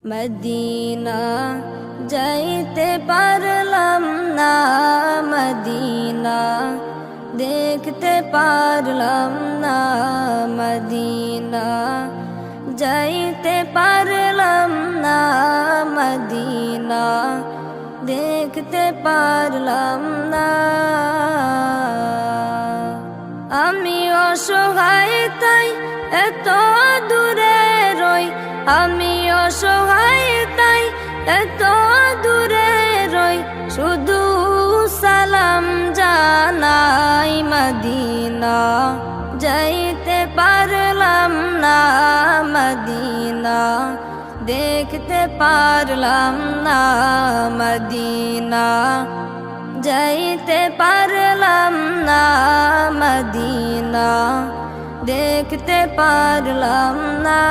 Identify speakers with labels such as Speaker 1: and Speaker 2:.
Speaker 1: Medina যাইতে পারলাম না, মদিনা দেখতে পারলাম না, মদিনা যাইতে পারলাম না, মদিনা দেখতে পারলাম না। আমি অসহায় তাই এত দূরে রই, আমি অসহায় তাই এত দূরে রই, শুধু সালাম জানাই। মদিনা যাইতে পারলাম না, মদিনা দেখতে পারলাম না, মদিনা যাইতে পারলাম না, মদিনা দেখতে পারলাম না।